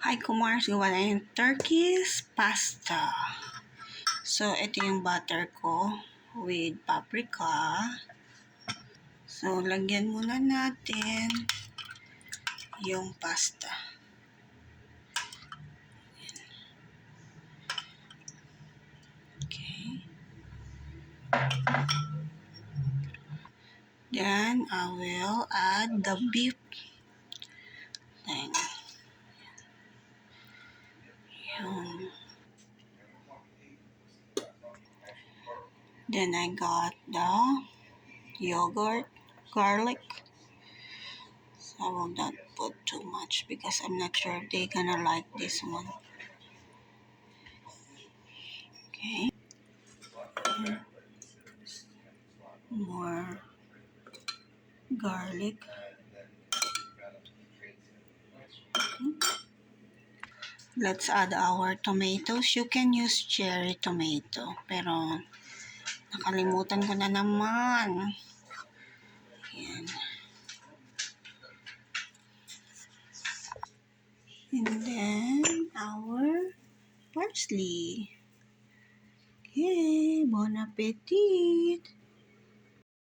Hi Kumars, gawa na yung Turkish pasta. So, ito yung butter ko with paprika. So, lagyan muna natin yung pasta. Okay. Then, I will add the beef thing. Yun. Then, I got the yogurt, garlic. So, I will not put too much because I'm not sure if they're gonna like this one. Okay. More garlic. Let's add our tomatoes. You can use cherry tomato. Pero, nakalimutan ko na naman. Ayan. And then, our parsley. Okay, bon appetit!